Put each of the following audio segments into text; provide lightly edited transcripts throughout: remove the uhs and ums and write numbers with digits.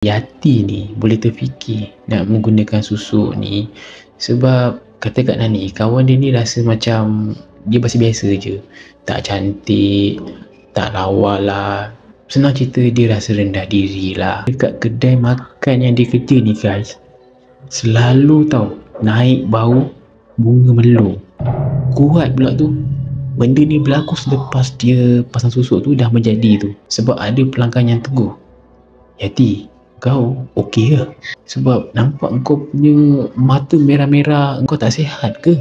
Yati ni boleh terfikir nak menggunakan susuk ni sebab kata Kak Nani, kawan dia ni rasa macam dia biasa-biasa je, tak cantik, tak lawa lah. Senang cerita dia rasa rendah diri lah. Dekat kedai makan yang dia kerja ni guys, selalu tau naik bau bunga melur. Kuat pula tu. Benda ni berlaku selepas dia pasang susuk tu dah menjadi tu. Sebab ada pelanggan yang tegur, Yati, kau okey ke? Sebab nampak kau punya mata merah-merah, kau tak sihat ke?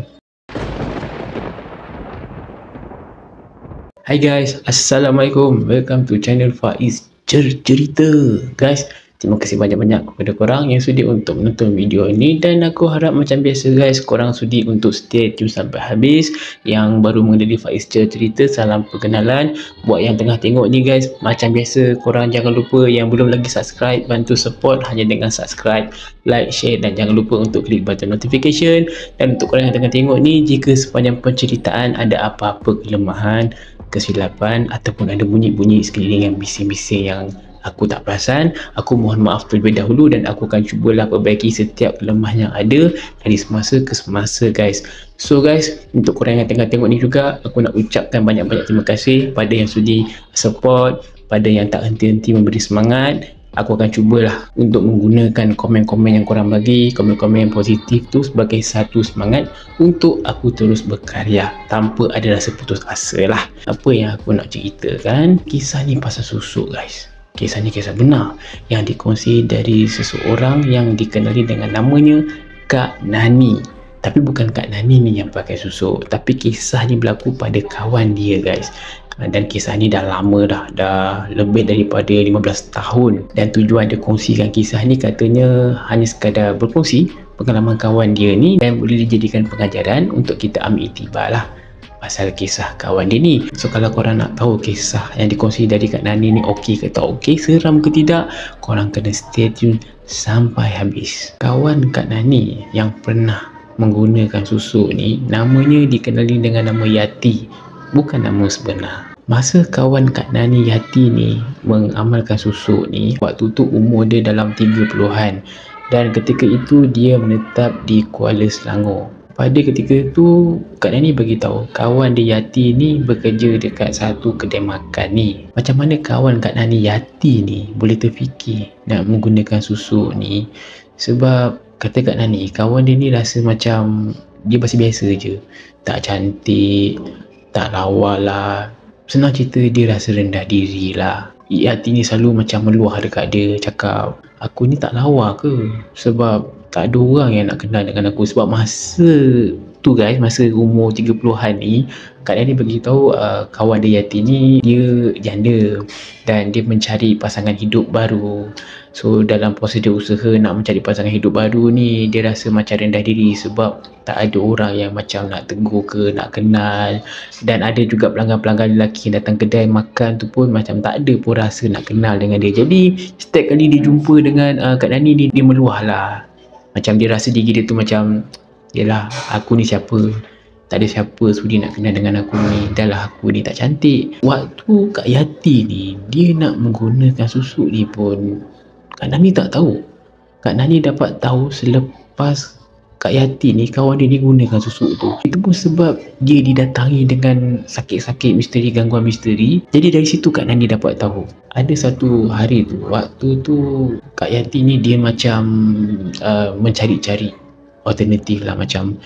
Hai guys, Assalamualaikum. Welcome to channel Faiz Cerita. Guys, terima kasih banyak-banyak kepada korang yang sudi untuk menonton video ini. Dan aku harap macam biasa guys, korang sudi untuk stay tune sampai habis. Yang baru mengenali Faiz Cerita, salam perkenalan. Buat yang tengah tengok ni guys, macam biasa korang jangan lupa yang belum lagi subscribe, bantu support hanya dengan subscribe, like, share dan jangan lupa untuk klik button notification. Dan untuk korang yang tengah tengok ni, jika sepanjang penceritaan ada apa-apa kelemahan, kesilapan ataupun ada bunyi-bunyi sekeliling yang bising-bising yang aku tak perasan, aku mohon maaf terlebih dahulu dan aku akan cubalah perbaiki setiap kelemahan yang ada dari semasa ke semasa guys. So guys, untuk korang yang tengah tengok ni juga, aku nak ucapkan banyak-banyak terima kasih pada yang sudi support, pada yang tak henti-henti memberi semangat. Aku akan cubalah untuk menggunakan komen-komen yang korang bagi, komen-komen yang positif tu sebagai satu semangat untuk aku terus berkarya tanpa ada rasa putus asa lah. Apa yang aku nak ceritakan, kisah ni pasal susuk guys. Kisah ni kisah benar yang dikongsi dari seseorang yang dikenali dengan namanya Kak Nani. Tapi bukan Kak Nani ni yang pakai susuk, tapi kisah ni berlaku pada kawan dia guys. Dan kisah ni dah lama dah lebih daripada 15 tahun. Dan tujuan dia kongsikan kisah ni katanya hanya sekadar berkongsi pengalaman kawan dia ni dan boleh dijadikan pengajaran untuk kita ambil iktibar lah pasal kisah kawan dia ni. So kalau korang nak tahu kisah yang dikongsi dari Kak Nani ni okey ke tak okey, seram ke tidak, korang kena stay tune sampai habis. Kawan Kak Nani yang pernah menggunakan susuk ni namanya dikenali dengan nama Yati, bukan nama sebenar. Masa kawan Kak Nani Yati ni mengamalkan susuk ni, waktu tu umur dia dalam 30-an dan ketika itu dia menetap di Kuala Selangor. Pada ketika itu Kak Nani beritahu kawan dia Yati ni bekerja dekat satu kedai makan ni. Macam mana kawan Kak Nani Yati ni boleh terfikir nak menggunakan susuk ni sebab kata Kak Nani, kawan dia ni rasa macam dia biasa-biasa je, tak cantik, tak lawa lah. Senang cerita dia rasa rendah diri lah. Yati ni selalu macam meluah dekat dia, cakap, aku ni tak lawa ke? Sebab tak ada orang yang nak kenal dengan aku. Sebab masa tu guys, masa umur 30-an ni, Kak Nani beritahu kawan dia Yati ni dia janda dan dia mencari pasangan hidup baru. So dalam proses dia usaha nak mencari pasangan hidup baru ni, dia rasa macam rendah diri sebab tak ada orang yang macam nak tegur ke, nak kenal. Dan ada juga pelanggan-pelanggan lelaki yang datang kedai makan tu pun macam tak ada pun rasa nak kenal dengan dia. Jadi setiap kali dia jumpa dengan Kak Nani ni, dia meluah lah. Macam dia rasa diri dia tu macam, yelah aku ni siapa, tak ada siapa sudi nak kenal dengan aku ni, dah lah aku ni tak cantik. Waktu Kak Yati ni dia nak menggunakan susuk ni pun Kak Nani tak tahu. Kak Nani dapat tahu selepas Kak Yati ni, kawan dia ni gunakan susuk tu. Itu pun sebab dia didatangi dengan sakit-sakit misteri, gangguan misteri. Jadi dari situ Kak Nani dapat tahu. Ada satu hari tu, waktu tu Kak Yati ni dia macam mencari-cari alternatif lah, macam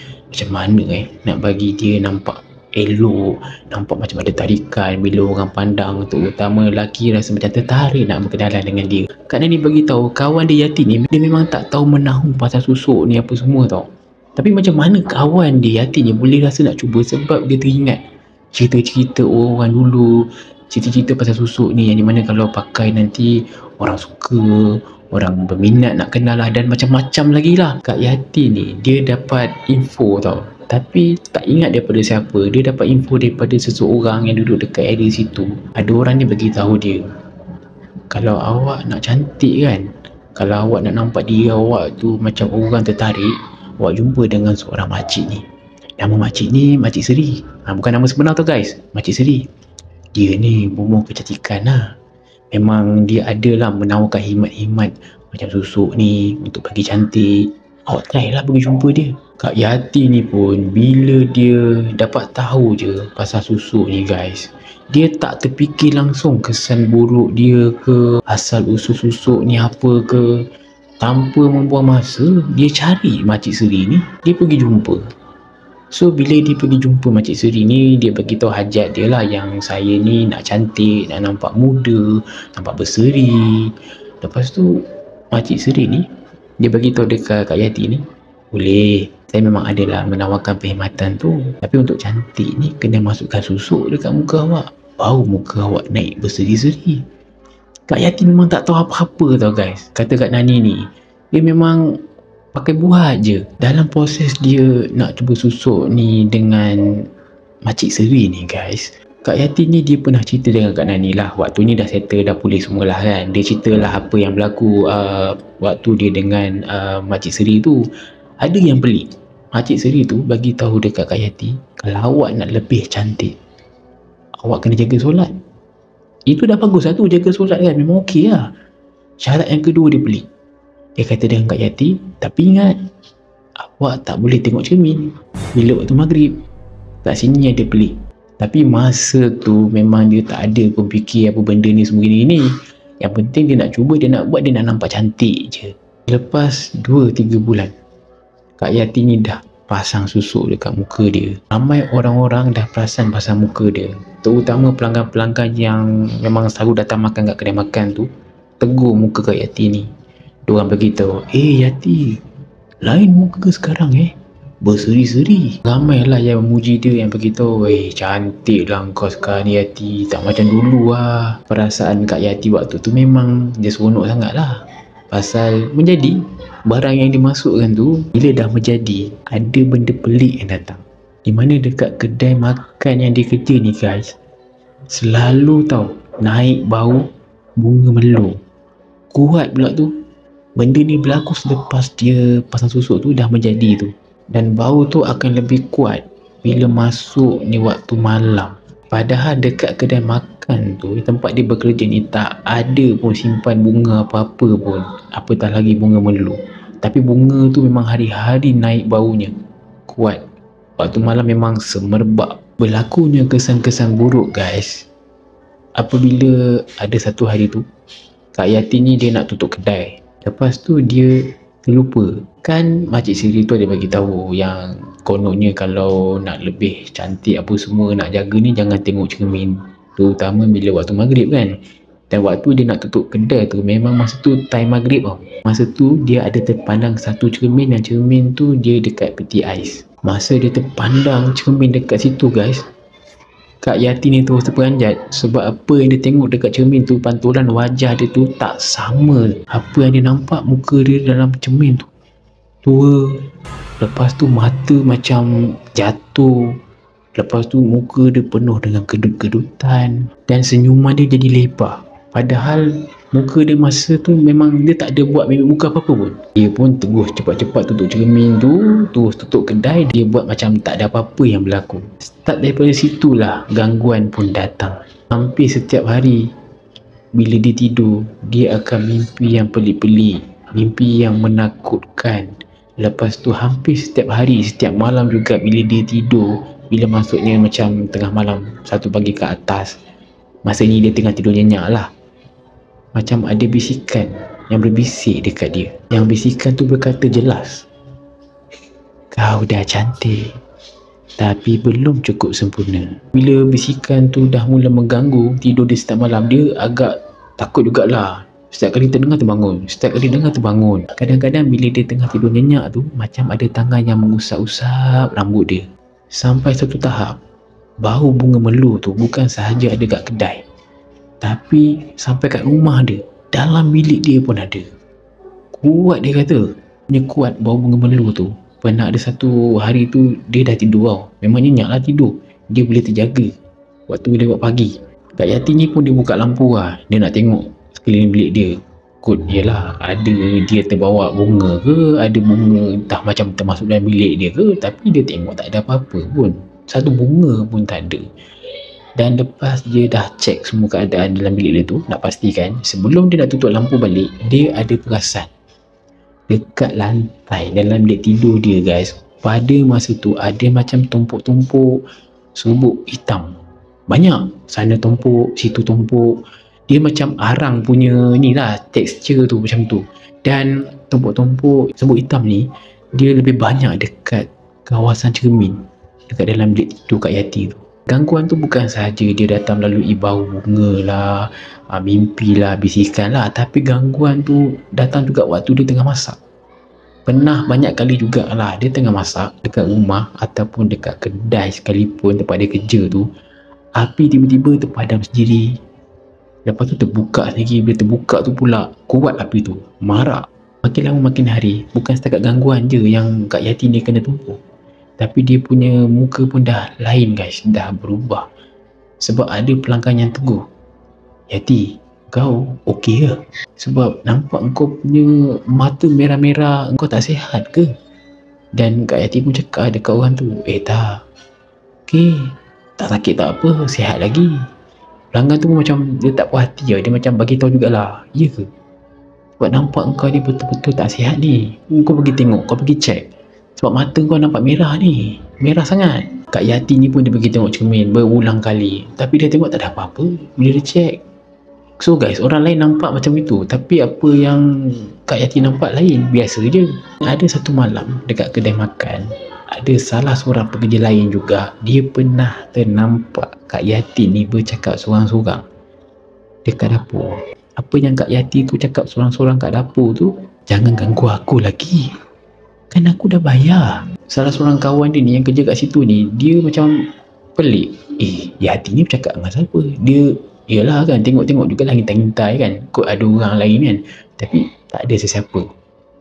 mana nak bagi dia nampak elok, nampak macam ada tarikan bila orang pandang, terutama lelaki rasa macam tertarik nak berkenalan dengan dia. Kak Nani bagi tahu kawan dia Yati ni, dia memang tak tahu menahu pasal susuk ni apa semua tau. Tapi macam mana kawan dia Yati ni boleh rasa nak cuba sebab dia teringat cerita-cerita orang dulu, cerita-cerita pasal susuk ni yang dimana kalau pakai nanti orang suka, orang berminat nak kenal lah dan macam-macam lagi lah. Kak Yati ni dia dapat info tau, tapi tak ingat daripada siapa. Dia dapat info daripada seseorang yang duduk dekat area situ. Ada orang ni bagi tahu dia, kalau awak nak cantik kan, kalau awak nak nampak diri awak tu macam orang tertarik, awak jumpa dengan seorang makcik ni. Nama makcik ni Makcik Seri. Bukan nama sebenar tu guys, Makcik Seri. Dia ni bomoh kecantikan lah. memang dia adalah menawarkan khidmat-khidmat macam susuk ni untuk bagi cantik. Awak try lah pergi jumpa dia. Kak Yati ni pun bila dia dapat tahu je pasal susuk ni guys, dia tak terfikir langsung kesan buruk dia ke, asal usul susuk ni apa ke. Tanpa membuang masa, dia cari Makcik Seri ni, dia pergi jumpa. So bila dia pergi jumpa Makcik Seri ni, dia beritahu hajat dia lah yang saya ni nak cantik, nak nampak muda, nampak berseri. Lepas tu Makcik Seri ni dia beritahu dekat Kak Yati ni, boleh, saya memang adalah menawarkan perkhidmatan tu, tapi untuk cantik ni kena masukkan susuk dekat muka awak, baru muka awak naik berseri-seri. Kak Yati memang tak tahu apa-apa tau guys. Kata Kak Nani ni, dia memang pakai buat je. Dalam proses dia nak cuba susuk ni dengan Makcik Seri ni guys, Kak Yati ni dia pernah cerita dengan Kak Nani lah. Waktu ni dah settle, dah pulih semua lah kan. Dia cerita lah apa yang berlaku waktu dia dengan Makcik Seri tu. Ada yang pelik. Makcik Seri tu bagi tahu dekat Kak Yati, kalau awak nak lebih cantik, awak kena jaga solat. Itu dah bagus lah tu, jaga solat kan, memang okey lah. Syarat yang kedua dia pelik. Dia kata dengan Kak Yati, tapi ingat, awak tak boleh tengok cermin bila waktu maghrib. Kat sini ada pelik. Tapi masa tu memang dia tak ada pun fikir apa benda ni semua gini-gini. Yang penting dia nak cuba, dia nak buat, dia nak nampak cantik je. Lepas 2-3 bulan, Kak Yati ni dah pasang susuk dekat muka dia. Ramai orang-orang dah perasan pasal muka dia. Terutama pelanggan-pelanggan yang memang selalu datang makan kat kedai makan tu, tegur muka Kak Yati ni. Diorang beritahu, Yati, lain muka sekarang berseri-seri. Ramai lah yang memuji dia, yang beritahu, cantik lah kau sekarang ni Yati, tak macam dulu lah. Perasaan Kak Yati waktu tu memang dia seronok sangat lah. Pasal menjadi barang yang dimasukkan tu, bila dah menjadi, ada benda pelik yang datang. Di mana dekat kedai makan yang dia kerja ni guys, selalu tahu naik bau bunga melo. Kuat pula tu. Benda ni berlaku selepas dia pasang susuk tu dah menjadi tu. Dan bau tu akan lebih kuat bila masuk ni waktu malam. Padahal dekat kedai makan tu, tempat dia bekerja ni, tak ada pun simpan bunga apa-apa pun, apatah lagi bunga melo. Tapi bunga tu memang hari-hari naik baunya, kuat. Waktu malam memang semerbak. Berlakunya kesan-kesan buruk guys, apabila ada satu hari tu Kak Yati ni dia nak tutup kedai. Lepas tu dia terlupa. Kan Makcik Seri tu ada bagi tahu yang kononnya kalau nak lebih cantik apa semua, nak jaga ni, jangan tengok cermin. Terutama bila waktu maghrib kan. Dan waktu dia nak tutup kedai tu, memang masa tu time maghrib tau. Masa tu dia ada terpandang satu cermin, dan cermin tu dia dekat peti ais. Masa dia terpandang cermin dekat situ guys, Kak Yati ni terus terperanjat. Sebab apa yang dia tengok dekat cermin tu, pantulan wajah dia tu tak sama apa yang dia nampak muka dia dalam cermin tu. Tua. Lepas tu mata macam jatuh. Lepas tu muka dia penuh dengan kedut-kedutan. Dan senyuman dia jadi lebar. Padahal muka dia masa tu memang dia tak ada buat mimik muka apa-apa pun. Dia pun terus cepat-cepat tutup cermin tu, terus tutup kedai. Dia buat macam tak ada apa-apa yang berlaku. Start daripada situlah gangguan pun datang. Hampir setiap hari bila dia tidur, dia akan mimpi yang pelik-pelik, mimpi yang menakutkan. Lepas tu hampir setiap hari, setiap malam juga bila dia tidur, bila masuknya macam tengah malam, 1 pagi ke atas, masa ni dia tengah tidur nyenyak lah, macam ada bisikan yang berbisik dekat dia. Yang bisikan tu berkata jelas, kau dah cantik, tapi belum cukup sempurna. Bila bisikan tu dah mula mengganggu tidur dia setiap malam, dia agak takut jugalah. Setiap kali terdengar terbangun, setiap kali dengar terbangun. Kadang-kadang bila dia tengah tidur nyenyak tu, macam ada tangan yang mengusap-usap rambut dia. Sampai satu tahap, bau bunga melo tu bukan sahaja ada kat kedai, tapi sampai kat rumah dia, dalam bilik dia pun ada. Kuat dia kata, dia kuat bau bunga melo tu. Pernah ada satu hari tu, dia dah tidur tau. Memang nyenyak lah tidur, dia boleh terjaga. Waktu bila buat pagi, Kak Yati ni pun dia buka lampu lah. Dia nak tengok sekeliling bilik dia. Kot yelah, ada dia terbawa bunga ke, ada bunga entah macam termasuk dalam bilik dia ke. Tapi dia tengok tak ada apa-apa pun, satu bunga pun tak ada. Dan lepas dia dah check semua keadaan dalam bilik dia tu, nak pastikan sebelum dia nak tutup lampu balik, dia ada perasan dekat lantai dalam bilik tidur dia guys, pada masa tu ada macam tumpuk-tumpuk serbuk hitam banyak, sana tumpuk situ tumpuk. Dia macam arang punya ni lah, tekstur tu macam tu. Dan tumpuk-tumpuk serbuk hitam ni dia lebih banyak dekat kawasan cermin, dekat dalam bilik tidur Kak Yati tu. Gangguan tu bukan sahaja dia datang melalui bau bunga lah, mimpi lah, bisikan lah, tapi gangguan tu datang juga waktu dia tengah masak. Pernah banyak kali jugalah dia tengah masak dekat rumah ataupun dekat kedai sekalipun tempat dia kerja tu, api tiba-tiba terpadam sendiri. Lepas tu terbuka sendiri. Bila terbuka tu pula kuat api tu, marak. Makin lama makin hari, bukan setakat gangguan je yang Kak Yati ni kena tumpuk, tapi dia punya muka pun dah lain guys, dah berubah. Sebab ada pelanggan yang tegur, "Yati, kau okey ke? Sebab nampak kau punya mata merah-merah, kau tak sihat ke?" Dan Kak Yati pun cakap dekat orang tu, tak, okey, tak sakit tak apa, sihat lagi. Pelanggan tu pun macam dia tak puas hati lah. Dia macam bagi tahu jugalah, "Ya ke? Sebab nampak kau ni betul-betul tak sihat ni. Kau pergi tengok, kau pergi check. Sebab mata kau nampak merah ni, merah sangat." Kak Yati ni pun dia pergi tengok cermin berulang kali, tapi dia tengok tak ada apa-apa bila dia check. So guys, orang lain nampak macam itu, tapi apa yang Kak Yati nampak lain, biasa je. Ada satu malam dekat kedai makan, ada salah seorang pekerja lain juga, dia pernah ternampak Kak Yati ni bercakap seorang-seorang dekat dapur. Apa yang Kak Yati tu cakap seorang-seorang kat dapur tu, "Jangan ganggu aku lagi, kan aku dah bayar." Salah seorang kawan dia ni yang kerja kat situ ni, dia macam pelik. Yati ni bercakap dengan siapa? Dia, yelah kan, tengok-tengok juga lah, ngintai-ngintai kan, kot ada orang lain kan, tapi tak ada sesiapa.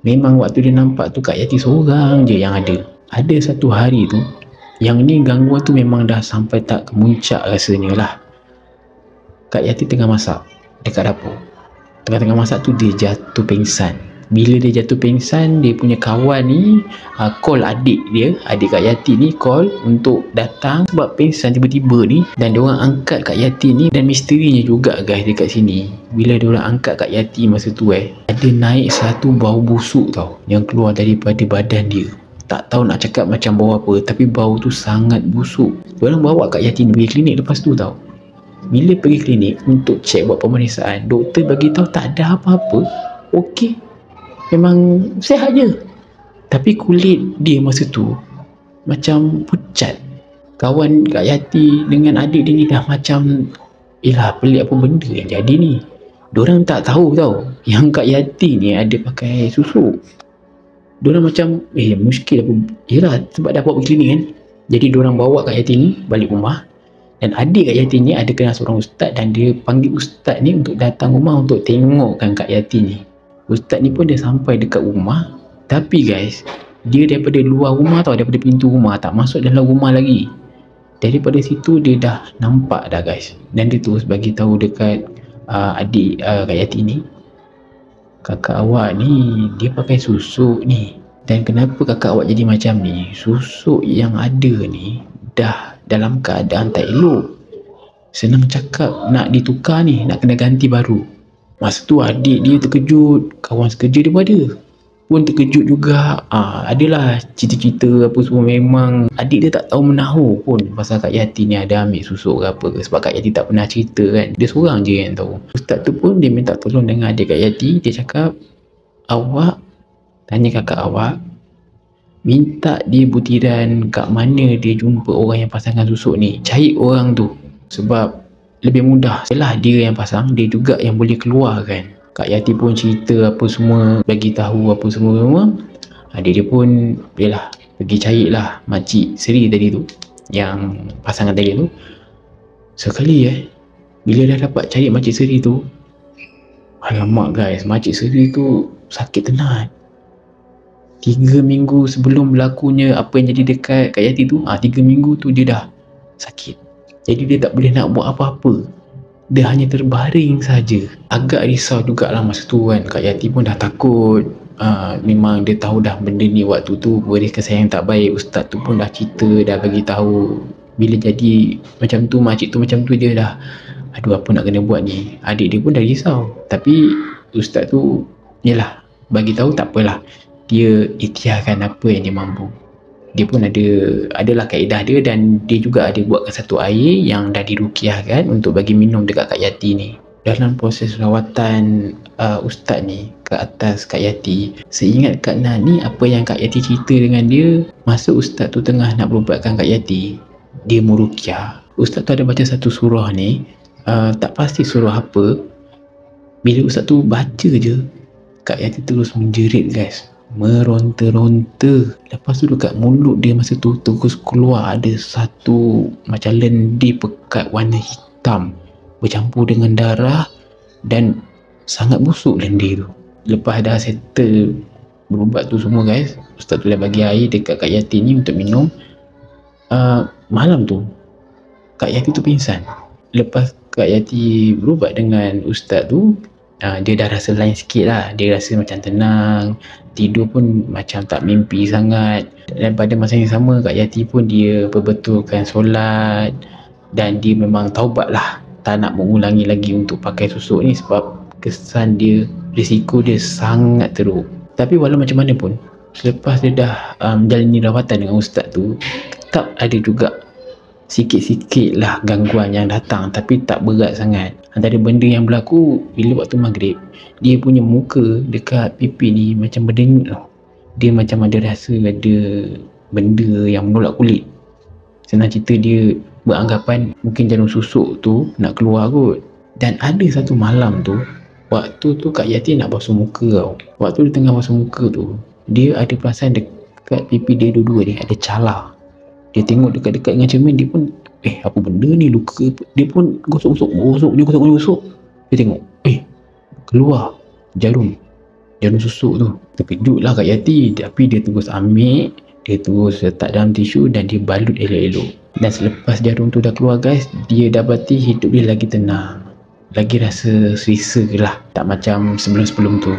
Memang waktu dia nampak tu Kak Yati seorang je yang ada. Ada satu hari tu, yang ni gangguan tu memang dah sampai tak kemuncak rasanya lah. Kak Yati tengah masak dekat dapur. Tengah-tengah masak tu dia jatuh pingsan. Bila dia jatuh pingsan, dia punya kawan ni call adik dia, adik Kak Yati ni call untuk datang sebab pingsan tiba-tiba ni. Dan diorang angkat Kak Yati ni, dan misterinya juga guys dekat sini, bila diorang angkat Kak Yati masa tu ada naik satu bau busuk tau, yang keluar daripada badan dia. Tak tahu nak cakap macam bau apa, tapi bau tu sangat busuk. Diorang bawa Kak Yati ni pergi klinik lepas tu tau. Bila pergi klinik untuk cek buat pemeriksaan, doktor bagi tahu tak ada apa-apa, okey, memang sihat je. Tapi kulit dia masa tu macam pucat. Kawan Kak Yati dengan adik dia ni dah macam, pelik apa benda yang jadi ni. Diorang tak tahu tau yang Kak Yati ni ada pakai susuk. Diorang macam muskil apa. Yelah, sebab dah bawa pergi klinik kan. Jadi diorang bawa Kak Yati ni balik rumah. Dan adik Kak Yati ni ada kenal seorang ustaz, dan dia panggil ustaz ni untuk datang rumah untuk tengokkan Kak Yati ni. Ustaz ni pun dia sampai dekat rumah, tapi guys, dia daripada luar rumah tau, daripada pintu rumah, tak masuk dalam rumah lagi. Daripada situ dia dah nampak dah guys. Dan dia terus bagi tahu dekat adik Kak Yati ni, "Kakak awak ni dia pakai susuk ni. Dan kenapa kakak awak jadi macam ni? Susuk yang ada ni dah dalam keadaan tak elok. Senang cakap nak ditukar ni, nak kena ganti baru." Masa tu adik dia terkejut, kawan sekerja dia pun terkejut juga. Adalah cerita-cerita apa semua. Memang adik dia tak tahu menahu pun pasal Kak Yati ni ada ambil susuk ke apa ke, sebab Kak Yati tak pernah cerita kan, dia seorang je yang tahu. Ustaz tu pun dia minta tolong dengan adik Kak Yati. Dia cakap, "Awak tanya kakak awak, minta dia butiran kat mana dia jumpa orang yang pasangkan susuk ni, cari orang tu, sebab lebih mudah. Yalah, dia yang pasang, dia juga yang boleh keluarkan." Kak Yati pun cerita apa semua, bagi tahu apa semua. Dia pun yalah pergi carilah makcik Seri tadi tu, yang pasangan tadi tu. Sekali bila dah dapat cari makcik Seri tu, alamak guys, makcik Seri tu sakit tenat. 3 minggu sebelum berlakunya apa yang jadi dekat Kak Yati tu, 3 minggu tu dia dah sakit. Jadi dia tak boleh nak buat apa-apa, dia hanya terbaring saja. Agak risau jugalah masa tu kan. Kak Yati pun dah takut. Memang dia tahu dah benda ni waktu tu beri kesan yang tak baik. Ustaz tu pun dah cerita, dah bagi tahu Bila jadi macam tu, makcik tu macam tu, dia dah aduh apa nak kena buat ni. Adik dia pun dah risau, tapi ustaz tu yalah bagi tahu tak apalah, dia ikhtiarkan apa yang dia mampu. Dia pun adalah kaedah dia, dan dia juga ada buatkan satu air yang dah dirukiahkan untuk bagi minum dekat Kak Yati ni. Dalam proses rawatan ustaz ni ke atas Kak Yati, seingat Kak Nani apa yang Kak Yati cerita dengan dia, masa ustaz tu tengah nak berubatkan Kak Yati, dia merukiah. Ustaz tu ada baca satu surah ni, tak pasti surah apa. Bila ustaz tu baca je, Kak Yati terus menjerit guys, meronta-ronta. Lepas tu dekat mulut dia masa tu terus keluar ada satu macam lendir pekat warna hitam bercampur dengan darah, dan sangat busuk lendir tu. Lepas dah settle berubat tu semua guys, ustaz tu dah bagi air dekat Kak Yati ni untuk minum. Malam tu Kak Yati tu pingsan. Lepas Kak Yati berubat dengan ustaz tu, dia dah rasa lain sikit lah. Dia rasa macam tenang, tidur pun macam tak mimpi sangat. Dan pada masa yang sama Kak Yati pun dia perbetulkan solat, dan dia memang taubat lah, tak nak mengulangi lagi untuk pakai susuk ni, sebab kesan dia, risiko dia sangat teruk. Tapi walau macam mana pun, selepas dia dah menjalani rawatan dengan ustaz tu, tetap ada juga sikit-sikit lah gangguan yang datang, tapi tak berat sangat. Antara benda yang berlaku bila waktu maghrib, dia punya muka dekat pipi ni macam berdenyut tau. Dia macam ada rasa ada benda yang menolak kulit. Senang cerita, dia beranggapan mungkin jarum susuk tu nak keluar kot. Dan ada satu malam tu, waktu tu Kak Yati nak basuh muka tau. Waktu dia tengah basuh muka tu, dia ada perasan dekat pipi dia dua-dua ni ada calar. Dia tengok dekat-dekat dengan cermin, dia pun apa benda ni, luka. Dia pun gosok-gosok, dia tengok keluar jarum susuk tu. Terkejut lah Kak Yati, tapi dia terus ambil, dia terus letak dalam tisu dan dia balut elok-elok. Dan selepas jarum tu dah keluar guys, dia dapati hidup dia lagi tenang, lagi rasa selesa lah, tak macam sebelum-sebelum tu.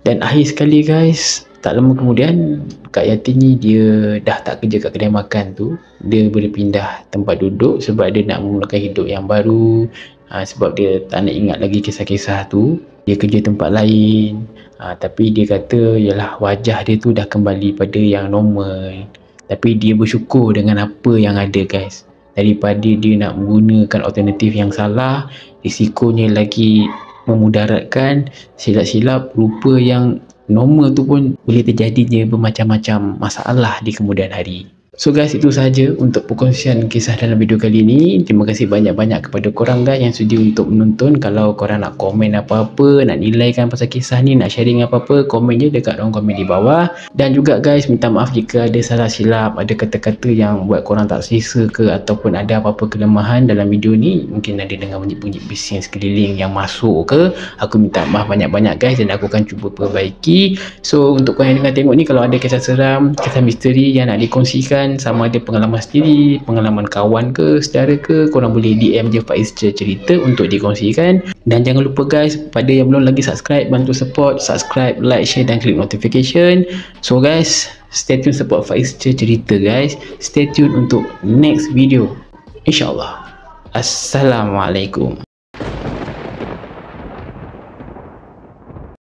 Dan akhir sekali guys, tak lama kemudian Kak Yati ni dia dah tak kerja kat kedai makan tu. Dia boleh pindah tempat duduk sebab dia nak memulakan hidup yang baru. Sebab dia tak nak ingat lagi kisah-kisah tu. Dia kerja tempat lain, tapi dia kata yalah, wajah dia tu dah kembali pada yang normal. Tapi dia bersyukur dengan apa yang ada guys, daripada dia nak menggunakan alternatif yang salah, risikonya lagi memudaratkan. Silap-silap rupa yang normal tu pun boleh terjadinya bermacam-macam masalah di kemudian hari. So guys, itu sahaja untuk perkongsian kisah dalam video kali ini. Terima kasih banyak-banyak kepada korang guys yang sudi untuk menonton. Kalau korang nak komen apa-apa, nak nilaikan pasal kisah ni, nak sharing apa-apa, komen je dekat ruang komen di bawah. Dan juga guys, minta maaf jika ada salah silap, ada kata-kata yang buat korang tak selesa ke, ataupun ada apa-apa kelemahan dalam video ni. Mungkin ada dengar bunyi-bunyi bising sekeliling yang masuk ke. Aku minta maaf banyak-banyak guys, dan aku akan cuba perbaiki. So untuk korang yang dengar tengok ni, kalau ada kisah seram, kisah misteri yang nak dikongsikan, sama ada pengalaman sendiri, pengalaman kawan ke, saudara ke, korang boleh DM je Faiz Cerita untuk dikongsikan. Dan jangan lupa guys, pada yang belum lagi subscribe, bantu support, subscribe, like, share dan klik notification. So guys, stay tune support Faiz Cerita guys. Stay tune untuk next video, InsyaAllah. Assalamualaikum.